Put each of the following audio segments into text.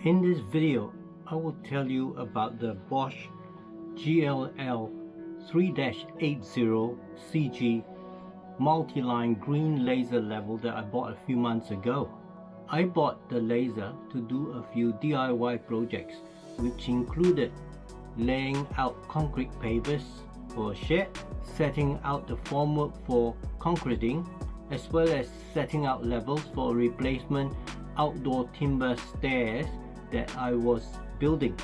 In this video, I will tell you about the BOSCH GLL 3-80CG multi-line green laser level that I bought a few months ago. I bought the laser to do a few DIY projects, which included laying out concrete pavers for a shed, setting out the formwork for concreting, as well as setting out levels for replacement outdoor timber stairs that I was building.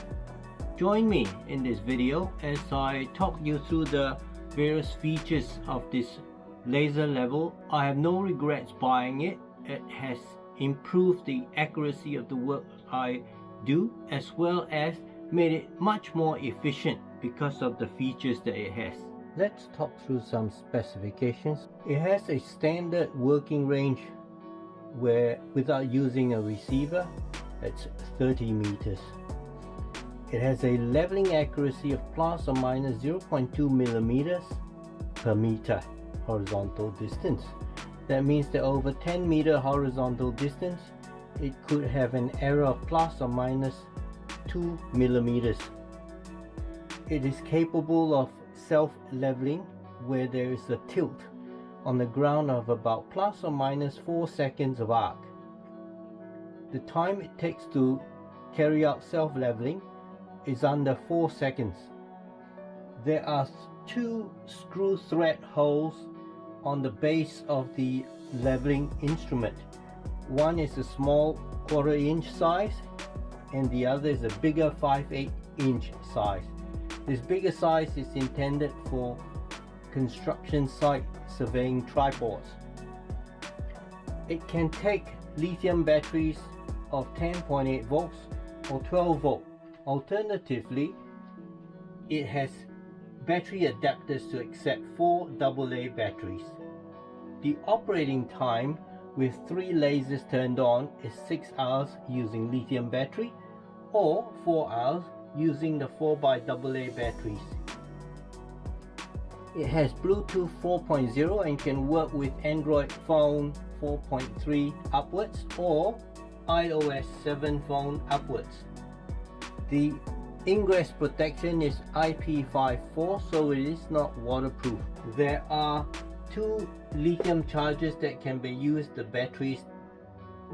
Join me in this video as I talk you through the various features of this laser level. I have no regrets buying it. It has improved the accuracy of the work I do, as well as made it much more efficient because of the features that it has. Let's talk through some specifications. It has a standard working range where without using a receiver, it's 30 meters. It has a leveling accuracy of plus or minus 0.2 millimeters per meter horizontal distance. That means that over 10 meter horizontal distance, it could have an error of plus or minus 2 millimeters. It is capable of self-leveling where there is a tilt on the ground of about plus or minus 4 seconds of arc. The time it takes to carry out self-leveling is under 4 seconds. There are 2 screw thread holes on the base of the leveling instrument. One is a small 1/4 inch size and the other is a bigger 5/8 inch size. This bigger size is intended for construction site surveying tripods. It can take lithium batteries of 10.8 volts or 12 volt. Alternatively, it has battery adapters to accept 4 AA batteries. The operating time with 3 lasers turned on is 6 hours using lithium battery or 4 hours using the 4xAA batteries. It has Bluetooth 4.0 and can work with Android phone 4.3 upwards or iOS 7 phone upwards. The ingress protection is IP54, so it is not waterproof. There are 2 lithium chargers that can be used, the batteries.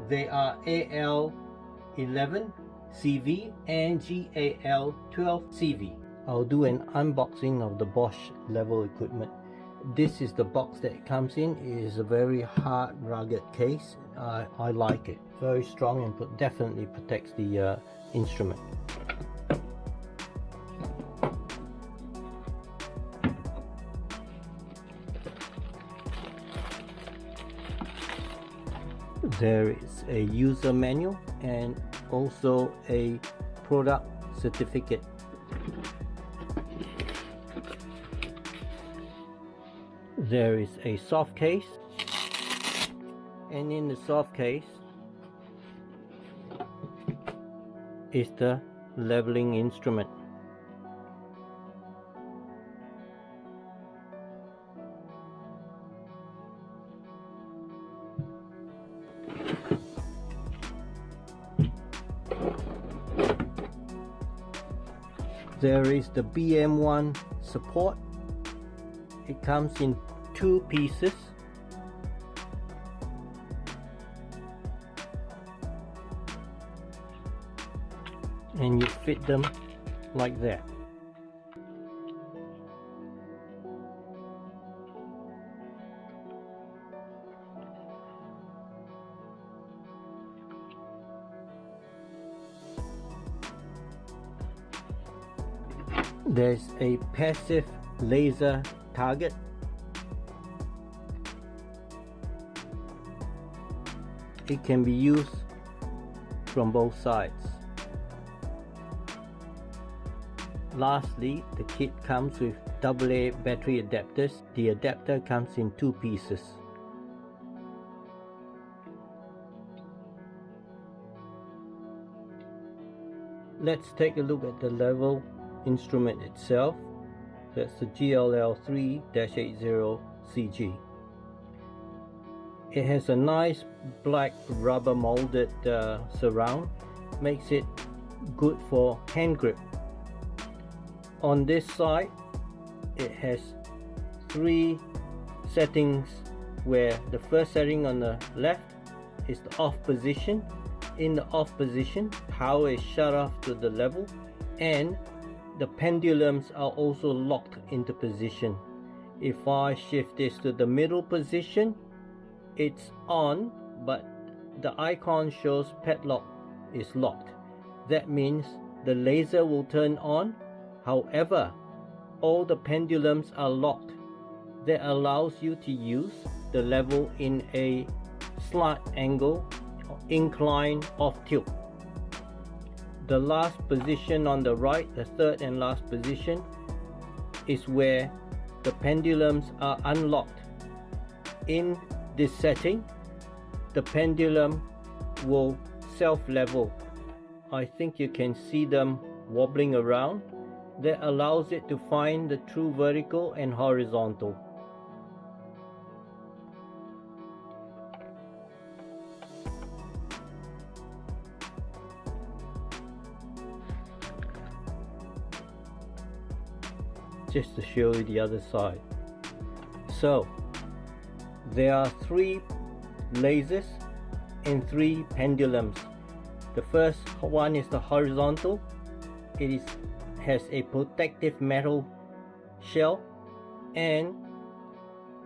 They are AL11CV and GAL12CV. I'll do an unboxing of the BOSCH level equipment. This is the box that it comes in. It is a very hard, rugged case. I like it. Very strong and definitely protects the instrument. There is a user manual and also a product certificate. There is a soft case, and in the soft case is the leveling instrument. There is the BM1 support. It comes in 2 pieces. And you fit them like that. There's a passive laser target. It can be used from both sides. Lastly, the kit comes with AA battery adapters. The adapter comes in 2 pieces. Let's take a look at the level instrument itself. That's the GLL3-80CG. It has a nice black rubber molded surround makes it good for hand grip. On this side, it has 3 settings, where the first setting on the left is the off position. In the off position, power is shut off to the level, and the pendulums are also locked into position. If I shift this to the middle position, it's on, but the icon shows padlock is locked. That means the laser will turn on. However, all the pendulums are locked. That allows you to use the level in a slant angle, incline, off tilt. The last position on the right, the third and last position, is where the pendulums are unlocked. In this setting, the pendulum will self-level. I think you can see them wobbling around. That allows it to find the true vertical and horizontal. Just to show you the other side. So there are 3 lasers and 3 pendulums. The first one is the horizontal. It has a protective metal shell, and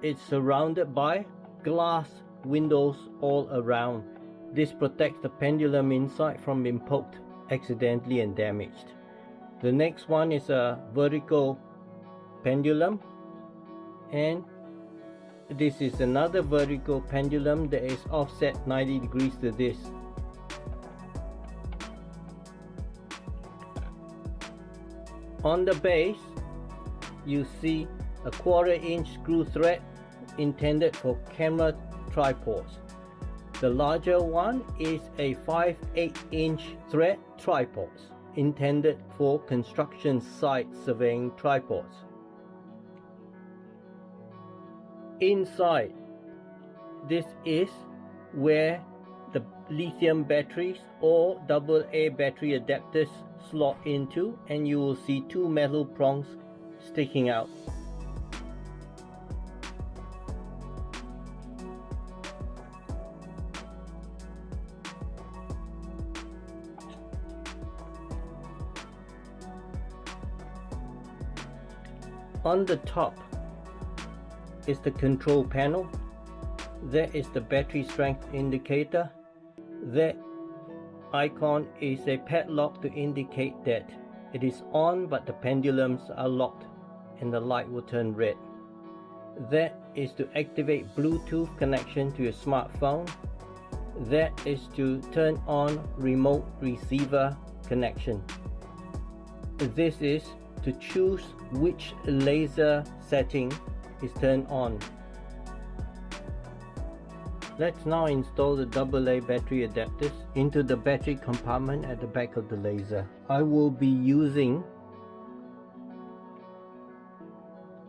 it's surrounded by glass windows all around. This protects the pendulum inside from being poked accidentally and damaged. The next one is a vertical pendulum, and this is another vertical pendulum that is offset 90 degrees to this. On the base, you see a 1/4-inch screw thread intended for camera tripods. The larger one is a 5/8-inch thread tripods intended for construction site surveying tripods. Inside, this is where the lithium batteries or AA battery adapters slot into, and you will see 2 metal prongs sticking out. On the top is the control panel. That is the battery strength indicator. That icon is a padlock to indicate that it is on, but the pendulums are locked and the light will turn red. That is to activate Bluetooth connection to your smartphone. That is to turn on remote receiver connection. This is to choose which laser setting is turned on. Let's now install the AA battery adapters into the battery compartment at the back of the laser. I will be using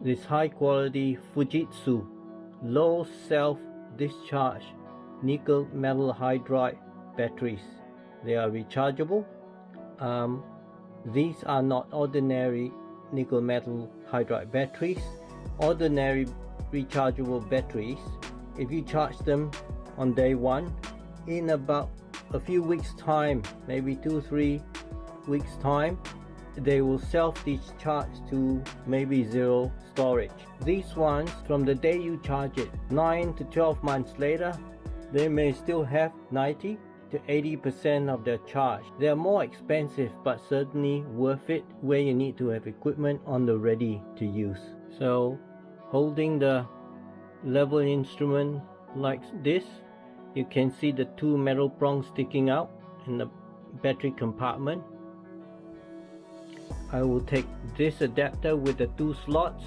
this high quality Fujitsu low self discharge nickel metal hydride batteries. They are rechargeable. These are not ordinary nickel metal hydride batteries. Ordinary rechargeable batteries, if you charge them on day 1, in about a few weeks time, maybe 2-3 weeks time, they will self-discharge to maybe 0 storage. These ones, from the day you charge it, 9 to 12 months later, they may still have 90 to 80% of their charge. They are more expensive, but certainly worth it where you need to have equipment on the ready to use. So holding the level instrument like this, you can see the 2 metal prongs sticking out in the battery compartment. I will take this adapter with the 2 slots,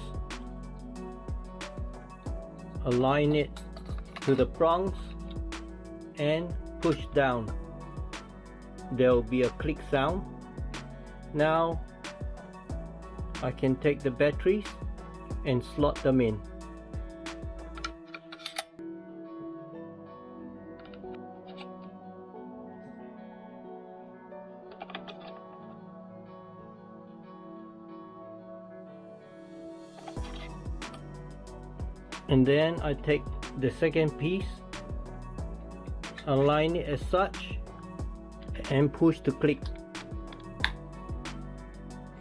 align it to the prongs and push down. There will be a click sound. Now I can take the batteries and slot them in. And then I take the second piece, align it as such, and push to click.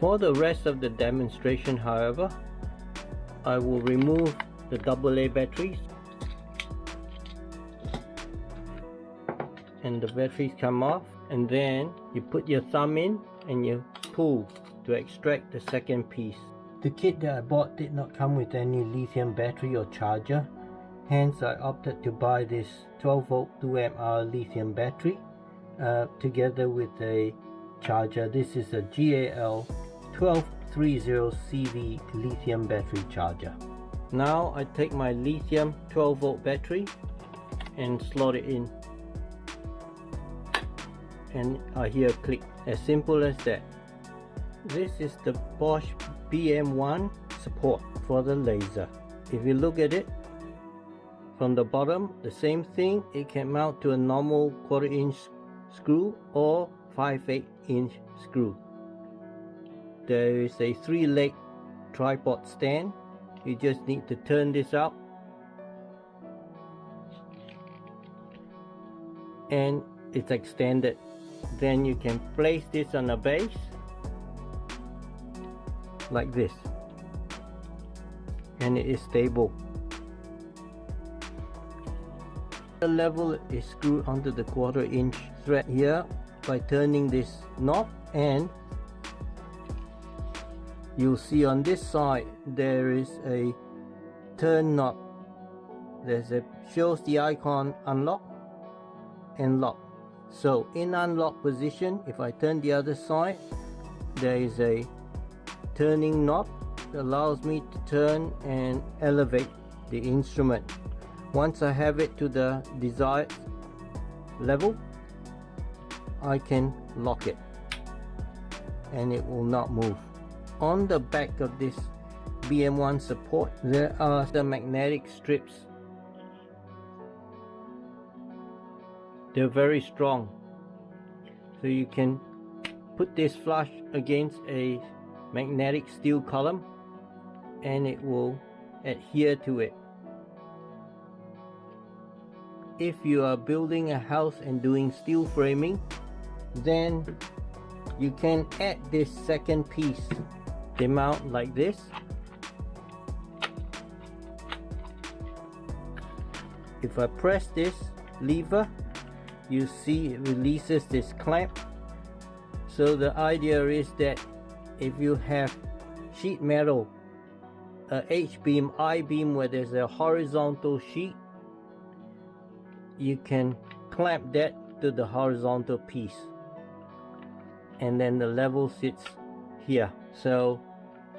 For the rest of the demonstration, however, I will remove the AA batteries, and the batteries come off, and then you put your thumb in and you pull to extract the second piece. The kit that I bought did not come with any lithium battery or charger, hence I opted to buy this 12 volt 2mAh lithium battery together with a charger. This is a GLL3-80CG lithium battery charger. Now I take my lithium 12 volt battery and slot it in, and I hear a click. As simple as that. This is the BOSCH BM1 support for the laser. If you look at it from the bottom, the same thing, it can mount to a normal 1/4 inch screw or 5/8 inch screw. There is a 3-leg tripod stand. You just need to turn this out and it's extended. Then you can place this on a base like this, and it is stable. The level is screwed onto the 1/4 inch thread here by turning this knob, and you'll see on this side there is a turn knob. Shows the icon unlock and lock. So in unlock position, if I turn the other side, there is a turning knob that allows me to turn and elevate the instrument. Once I have it to the desired level, I can lock it and it will not move. On the back of this BM1 support, there are the magnetic strips. They're very strong, so you can put this flush against a magnetic steel column and it will adhere to it. If you are building a house and doing steel framing, then you can add this second piece. They mount like this. If I press this lever, you see it releases this clamp. So the idea is that if you have sheet metal, a H-beam, I-beam where there's a horizontal sheet, you can clamp that to the horizontal piece, and then the level sits here. So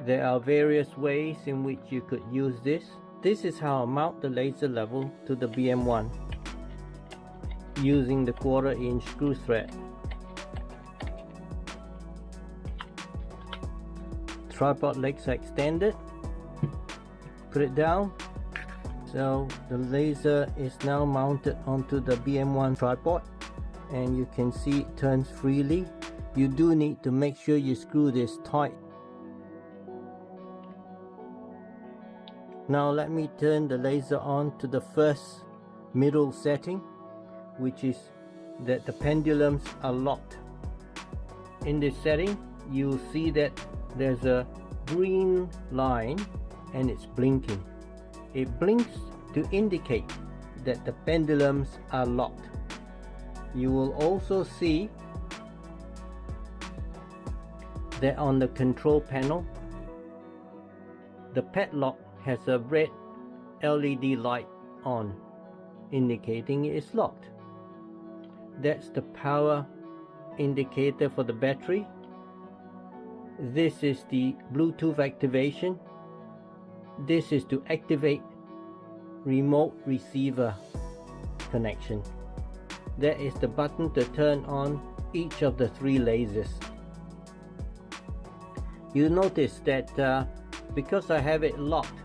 there are various ways in which you could use this. This is how I mount the laser level to the BM1 using the 1/4 inch screw thread. Tripod legs are extended. Put it down. So the laser is now mounted onto the BM1 tripod, and you can see it turns freely. You do need to make sure you screw this tight. Now let me turn the laser on to the first middle setting, which is that the pendulums are locked. In this setting, you'll see that there's a green line and it's blinking. It blinks to indicate that the pendulums are locked. You will also see that on the control panel, the padlock has a red LED light on, indicating it is locked. That's the power indicator for the battery. This is the Bluetooth activation. This is to activate remote receiver connection. That is the button to turn on each of the 3 lasers. You notice that because I have it locked,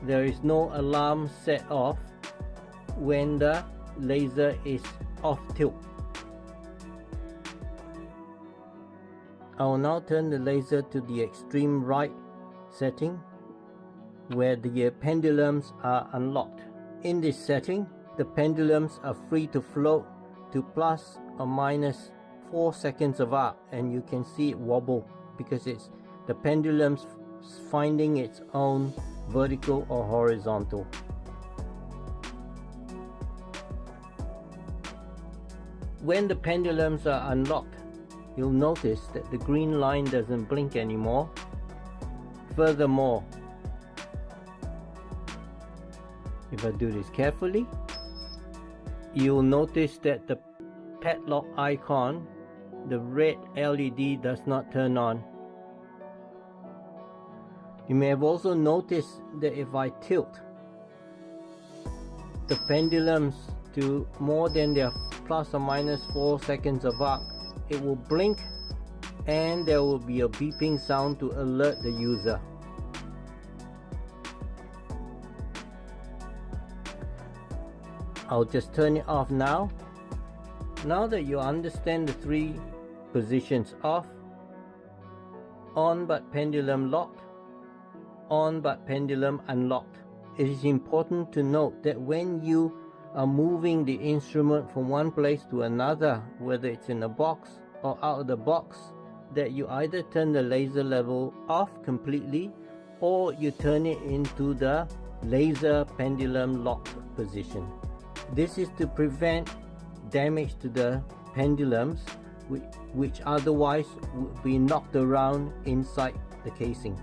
there is no alarm set off when the laser is off tilt. I will now turn the laser to the extreme right setting. where the pendulums are unlocked. In this setting, the pendulums are free to float to plus or minus 4 seconds of arc, and you can see it wobble because it's the pendulum's finding its own vertical or horizontal. When the pendulums are unlocked, you'll notice that the green line doesn't blink anymore. Furthermore, if I do this carefully, you'll notice that the padlock icon, the red LED, does not turn on. You may have also noticed that if I tilt the pendulums to more than their plus or minus 4 seconds of arc, it will blink and there will be a beeping sound to alert the user. I'll just turn it off now. Now that you understand the 3 positions: off, on but pendulum locked, on but pendulum unlocked, it is important to note that when you are moving the instrument from one place to another, whether it's in a box or out of the box, that you either turn the laser level off completely or you turn it into the laser pendulum locked position. This is to prevent damage to the pendulums which otherwise would be knocked around inside the casing.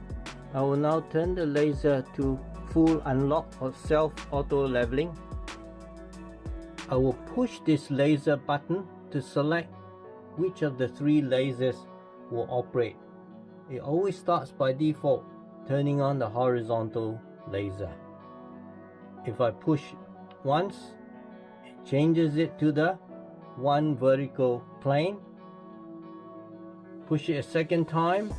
I will now turn the laser to full unlock or self auto leveling. I will push this laser button to select which of the 3 lasers will operate. It always starts by default turning on the horizontal laser. If I push once, it changes it to the 1 vertical plane. Push it a second time,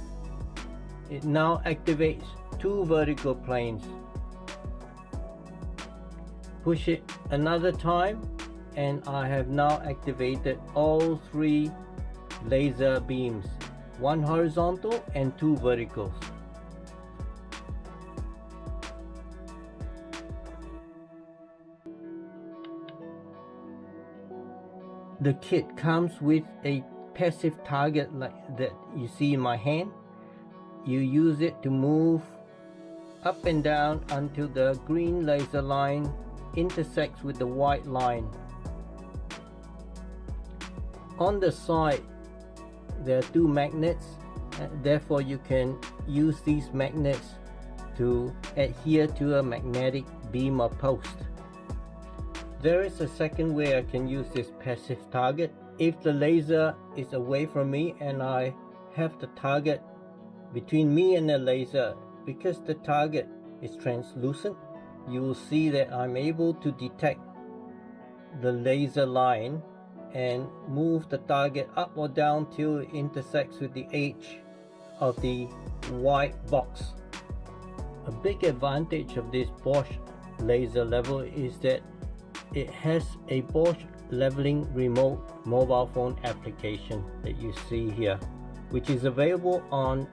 it now activates 2 vertical planes. Push it another time and I have now activated all 3 laser beams, 1 horizontal and 2 verticals. The kit comes with a passive target like that you see in my hand. You use it to move up and down until the green laser line intersects with the white line. On the side there are 2 magnets, therefore you can use these magnets to adhere to a magnetic beam or post. There is a second way I can use this passive target. If the laser is away from me and I have the target between me and the laser, because the target is translucent, you will see that I'm able to detect the laser line and move the target up or down till it intersects with the edge of the white box. A big advantage of this BOSCH laser level is that it has a BOSCH leveling remote mobile phone application that you see here, which is available on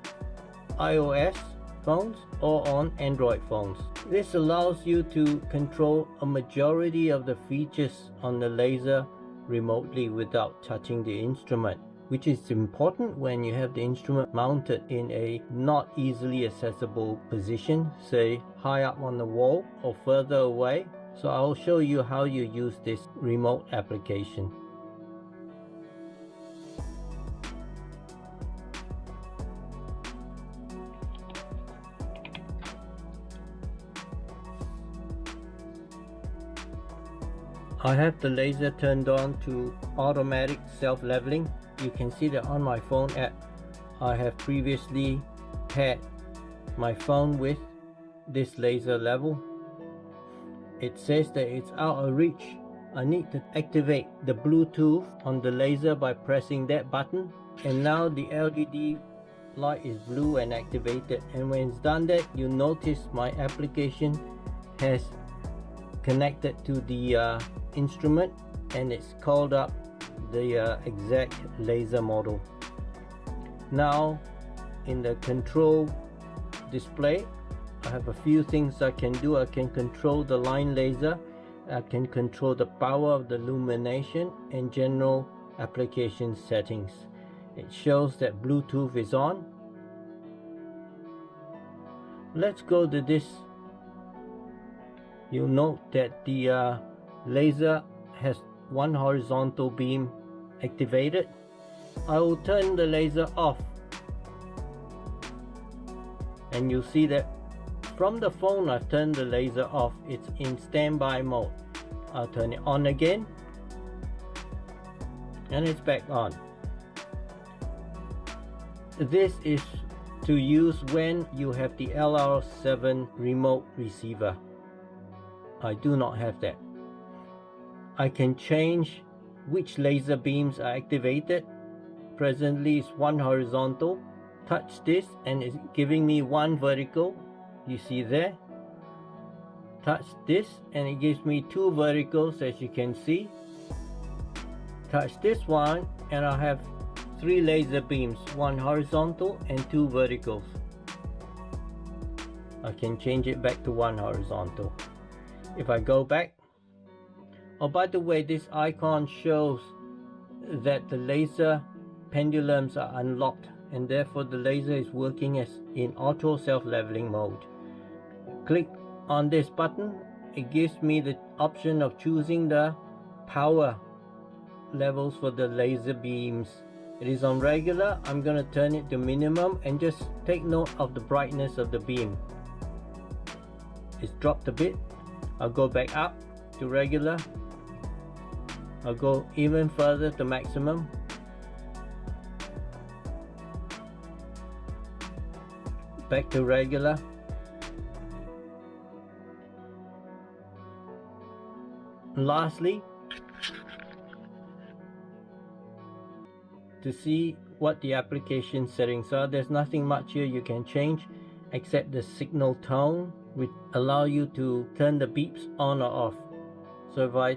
iOS phones or on Android phones. This allows you to control a majority of the features on the laser remotely without touching the instrument, which is important when you have the instrument mounted in a not easily accessible position, say high up on the wall or further away. So I'll show you how you use this remote application. I have the laser turned on to automatic self-leveling. You can see that on my phone app I have previously paired my phone with this laser level. It says that it's out of reach. I need to activate the Bluetooth on the laser by pressing that button, and now the LED light is blue and activated, and when it's done that, you notice my application has connected to the instrument and it's called up the exact laser model. Now in the control display I have a few things I can do. I can control the line laser, I can control the power of the illumination and general application settings. It shows that Bluetooth is on. Let's go to this. You'll note that the laser has one horizontal beam activated. I will turn the laser off, and you'll see that from the phone I've turned the laser off. It's in standby mode. I'll turn it on again, and it's back on. This is to use when you have the LR7 remote receiver. I do not have that. I can change which laser beams are activated. Presently it's one horizontal. Touch this and it's giving me one vertical. You see there. Touch this and it gives me two verticals, as you can see. Touch this one and I have three laser beams, one horizontal and two verticals. I can change it back to one horizontal. If I go back, oh, by the way, this icon shows that the laser pendulums are unlocked, and therefore the laser is working as in auto self-leveling mode. Click on this button. It gives me the option of choosing the power levels for the laser beams. It is on regular. I'm going to turn it to minimum and just take note of the brightness of the beam. It's dropped a bit. I'll go back up to regular. I'll go even further to maximum. Back to regular. Lastly, to see what the application settings are, there's nothing much here you can change except the signal tone, which allow you to turn the beeps on or off. So if I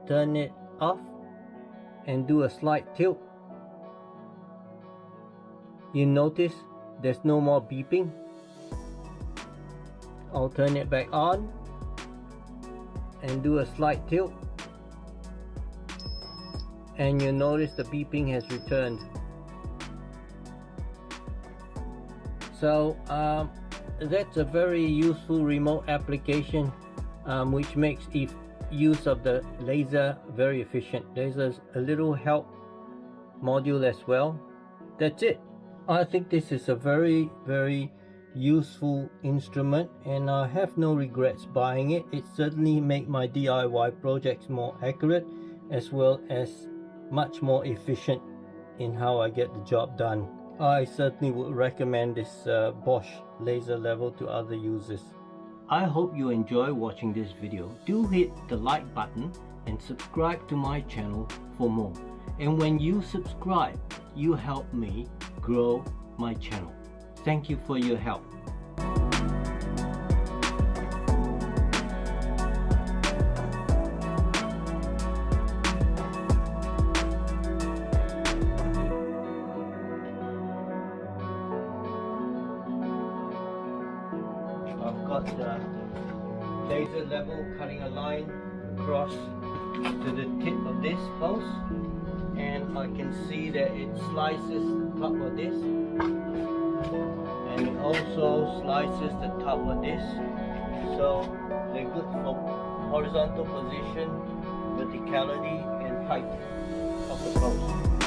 turn it off and do a slight tilt, you notice there's no more beeping. I'll turn it back on and do a slight tilt, and you notice the beeping has returned. So that's a very useful remote application, which makes use of the laser very efficient. There's a little help module as well. That's it. I think this is a very useful instrument, and I have no regrets buying it. It certainly makes my DIY projects more accurate, as well as much more efficient in how I get the job done. I certainly would recommend this Bosch laser level to other users. I hope you enjoy watching this video. Do hit the like button and subscribe to my channel for more. And when you subscribe, you help me grow my channel. Thank you for your help. I've got the laser level cutting a line across to the tip of this post, and I can see that it slices the top of this, and it also slices the top of this, so they're good for horizontal position, verticality and height of the post.